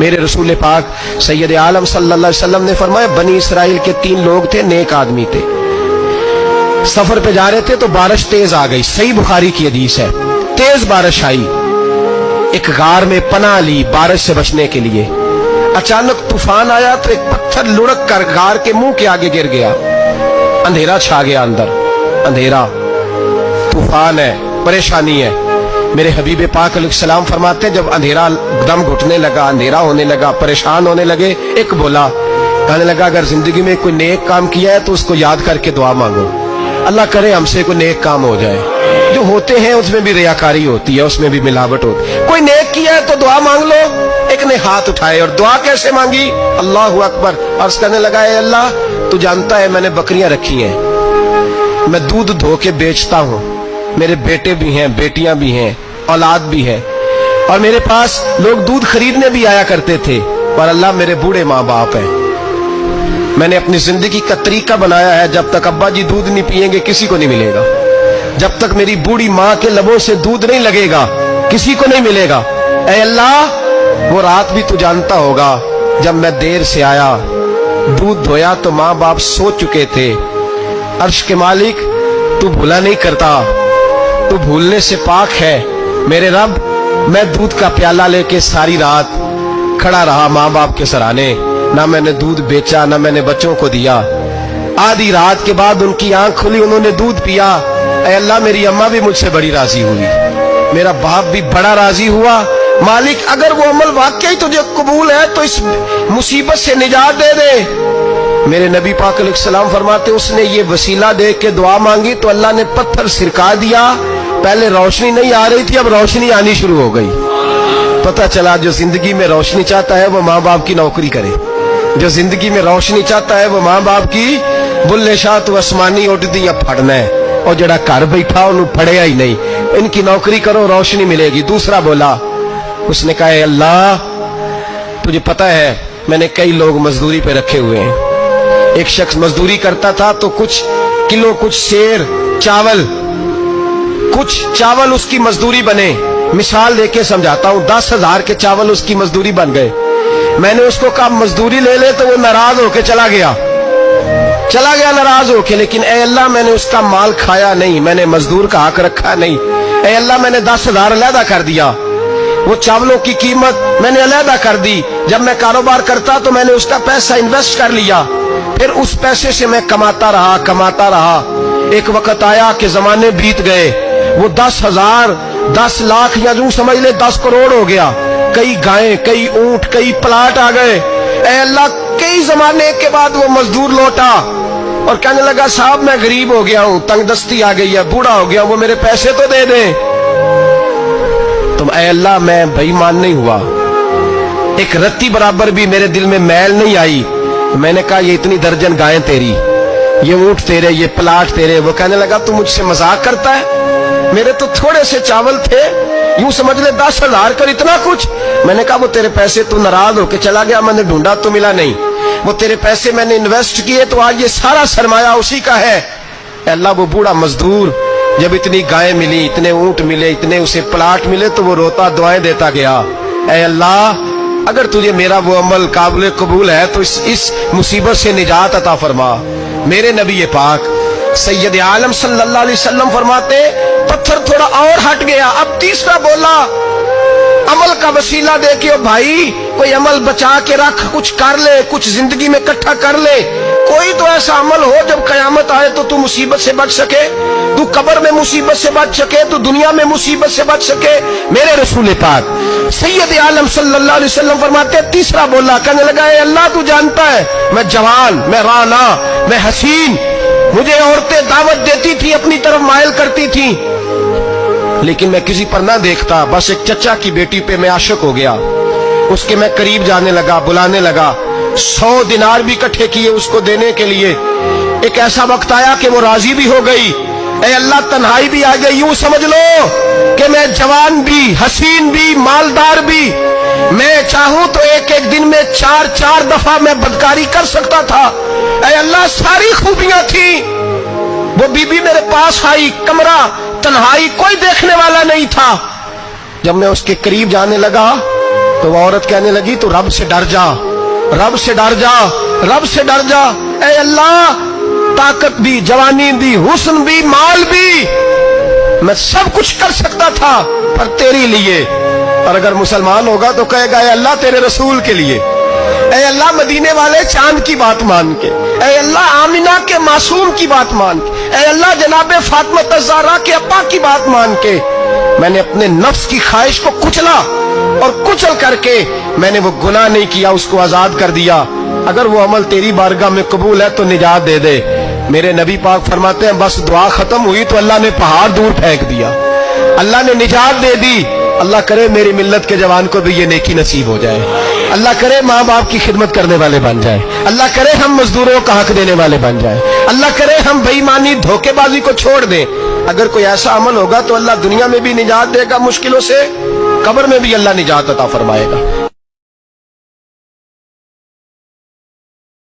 میرے رسول پاک سید عالم صلی اللہ علیہ وسلم نے فرمایا بنی اسرائیل کے 3 لوگ تھے، نیک آدمی تھے، سفر پہ جا رہے تھے تو بارش تیز آ گئی، صحیح بخاری کی حدیث ہے، تیز بارش آئی، ایک غار میں پناہ لی بارش سے بچنے کے لیے، اچانک طوفان آیا تو ایک پتھر لڑک کر غار کے منہ کے آگے گر گیا، اندھیرا چھا گیا، اندر اندھیرا، طوفان ہے، پریشانی ہے۔ میرے حبیب پاک علیہ السلام فرماتے ہیں جب اندھیرا دم گھٹنے لگا، اندھیرا ہونے لگا، پریشان ہونے لگے، ایک بولا، کہنے لگا اگر زندگی میں کوئی نیک کام کیا ہے تو اس کو یاد کر کے دعا مانگو، اللہ کرے ہم سے کوئی نیک کام ہو جائے۔ جو ہوتے ہیں اس میں بھی ریاکاری ہوتی ہے، اس میں بھی ملاوٹ ہوتی ہے، کوئی نیک کیا ہے تو دعا مانگ لو۔ ایک نے ہاتھ اٹھائے اور دعا کیسے مانگی؟ اللہ اکبر، عرض کرنے لگا اے اللہ تو جانتا ہے میں نے بکریاں رکھی ہیں، میں دودھ دھو کے بیچتا ہوں، میرے بیٹے بھی ہیں، بیٹیاں بھی ہیں، اولاد بھی ہے، اور میرے پاس لوگ دودھ خریدنے بھی آیا کرتے تھے، اور اللہ میرے بوڑھے ماں باپ ہیں، میں نے اپنی زندگی کا طریقہ بنایا ہے جب تک ابا جی دودھ نہیں پیئیں گے کسی کو نہیں ملے گا، جب تک میری بوڑھی ماں کے لبوں سے دودھ نہیں لگے گا کسی کو نہیں ملے گا۔ اے اللہ وہ رات بھی تو جانتا ہوگا جب میں دیر سے آیا، دودھ دھویا تو ماں باپ سو چکے تھے، عرش کے مالک تو بھولا نہیں کرتا، تو بھولنے سے پاک ہے، میرے رب میں دودھ کا پیالہ لے کے ساری رات کھڑا رہا ماں باپ کے سرانے، نہ میں نے دودھ بیچا نہ میں نے بچوں کو دیا، آدھی رات کے بعد ان کی آنکھ کھلی، انہوں نے دودھ پیا، اے اللہ میری اماں بھی مجھ سے بڑی راضی ہوئی، میرا باپ بھی بڑا راضی ہوا، مالک اگر وہ عمل واقعی تجھے قبول ہے تو اس مصیبت سے نجات دے دے۔ میرے نبی پاک علیہ السلام فرماتے اس نے یہ وسیلہ دیکھ کے دعا مانگی تو اللہ نے پتھر سرکا دیا، پہلے روشنی نہیں آ رہی تھی اب روشنی آنی شروع ہو گئی۔ پتہ چلا جو زندگی میں روشنی چاہتا ہے وہ ماں باپ کی نوکری کرے، جو زندگی میں روشنی چاہتا ہے وہ ماں باپ کی بلے شاہ تو آسمانی اٹھ دی یا پھڑنا ہے، اور جڑا گھر بیٹھا انہوں پڑھیا ہی نہیں، ان کی نوکری کرو روشنی ملے گی۔ دوسرا بولا، اس نے کہا اے اللہ تجھے پتہ ہے میں نے کئی لوگ مزدوری پہ رکھے ہوئے ہیں، ایک شخص مزدوری کرتا تھا تو کچھ کلو کچھ شیر چاول کچھ چاول اس کی مزدوری بنے، مثال دے کے سمجھاتا ہوں، 10,000 کے چاول اس کی مزدوری بن گئے، میں نے اس کو کہا مزدوری لے لے تو وہ ناراض ہو کے چلا گیا ناراض ہو کے، لیکن اے اللہ میں نے اس کا مال کھایا نہیں، میں نے مزدور کا حق رکھا نہیں، اے اللہ میں نے 10,000 علیحدہ کر دیا، وہ چاولوں کی قیمت میں نے علیحدہ کر دی، جب میں کاروبار کرتا تو میں نے اس کا پیسہ انویسٹ کر لیا، پھر اس پیسے سے میں کماتا رہا، ایک وقت آیا کہ زمانے بیت گئے، وہ 10,000 10 لاکھ یا جو سمجھ لے 10 کروڑ ہو گیا، کئی گائیں کئی اونٹ کئی پلاٹ آ گئے، اے اللہ کئی زمانے کے بعد وہ مزدور لوٹا اور کہنے لگا صاحب میں غریب ہو گیا ہوں، تنگ دستی آ گئی ہے، بوڑھا ہو گیا، وہ میرے پیسے تو دے دیں۔ تم اے اللہ میں بے ایمان نہیں ہوا، ایک رتی برابر بھی میرے دل میں میل نہیں آئی، میں نے کہا یہ اتنی درجن گائیں تیری، یہ اونٹ تیرے، یہ پلاٹ تیرے، وہ کہنے لگا تو مجھ سے مذاق کرتا ہے، میرے تو تھوڑے سے چاول تھے، یوں سمجھ لے 10,000 کر اتنا کچھ، میں نے کہا وہ تیرے پیسے تو ناراض ہو کے چلا گیا، میں نے ڈھونڈا تو ملا نہیں، وہ تیرے پیسے میں نے انویسٹ کیے تو آج یہ سارا سرمایہ اسی کا ہے۔ اے اللہ وہ بوڑھا مزدور جب اتنی گائیں ملی، اتنے اونٹ ملے، اتنے اسے پلاٹ ملے تو وہ روتا دعائیں دیتا گیا، اے اللہ اگر تجھے میرا وہ عمل قابل قبول ہے تو اس مصیبت سے نجات عطا فرما۔ میرے نبی پاک سید عالم صلی اللہ علیہ وسلم فرماتے پتھر تھوڑا اور ہٹ گیا، اب تیسرا بولا عمل کا وسیلہ دے کے بھائی کوئی عمل بچا کے رکھ، کچھ کر لے، کچھ زندگی میں اکٹھا کر لے، کوئی تو ایسا عمل ہو جب قیامت آئے تو مصیبت سے بچ سکے، تو قبر میں مصیبت سے بچ سکے، تو دنیا میں مصیبت سے بچ سکے۔ میرے رسول پاک سید عالم صلی اللہ علیہ وسلم فرماتے تیسرا بولا، کہنے لگا اے اللہ تو جانتا ہے میں جوان، میں رانا، میں حسین، مجھے عورتیں دعوت دیتی تھی، اپنی طرف مائل کرتی تھی، لیکن میں کسی پر نہ دیکھتا، بس ایک چچا کی بیٹی پہ میں عاشق ہو گیا، اس کے میں قریب جانے لگا، بلانے لگا، 100 دینار بھی اکٹھے کیے اس کو دینے کے لیے، ایک ایسا وقت آیا کہ وہ راضی بھی ہو گئی، اے اللہ تنہائی بھی آ گئی، یوں سمجھ لو کہ میں جوان بھی، حسین بھی، مالدار بھی، میں چاہوں تو ایک دن میں 4 دفعہ میں بدکاری کر سکتا تھا، اے اللہ ساری خوبیاں تھیں، وہ بی بی میرے پاس آئی، کمرہ تنہائی، کوئی دیکھنے والا نہیں تھا، جب میں اس کے قریب جانے لگا تو وہ عورت کہنے لگی تو رب سے ڈر جا، رب سے ڈر جا، رب سے ڈر جا۔ اے اللہ، طاقت بھی، جوانی بھی، حسن بھی، مال بھی، میں سب کچھ کر سکتا تھا پر تیری لیے۔ اور اگر مسلمان ہوگا تو کہے گا اے اللہ تیرے رسول کے لیے، اے اللہ مدینے والے چاند کی بات مان کے، اے اللہ آمنہ کے معصوم کی بات مان کے، اے اللہ جناب فاطمہ الزہرا کے ابا کی بات مان کے میں نے اپنے نفس کی خواہش کو کچلا، اور کچل کر کے میں نے وہ گناہ نہیں کیا، اس کو آزاد کر دیا۔ اگر وہ عمل تیری بارگاہ میں قبول ہے تو نجات دے دے۔ میرے نبی پاک فرماتے ہیں بس دعا ختم ہوئی تو اللہ نے پہاڑ دور پھینک دیا، اللہ نے نجات دے دی۔ اللہ کرے میری ملت کے جوان کو بھی یہ نیکی نصیب ہو جائے، اللہ کرے ماں باپ کی خدمت کرنے والے بن جائیں، اللہ کرے ہم مزدوروں کا حق دینے والے بن جائیں، اللہ کرے ہم بے ایمانی دھوکے بازی کو چھوڑ دیں۔ اگر کوئی ایسا عمل ہوگا تو اللہ دنیا میں بھی نجات دے گا مشکلوں سے، قبر میں بھی اللہ نجات عطا فرمائے گا۔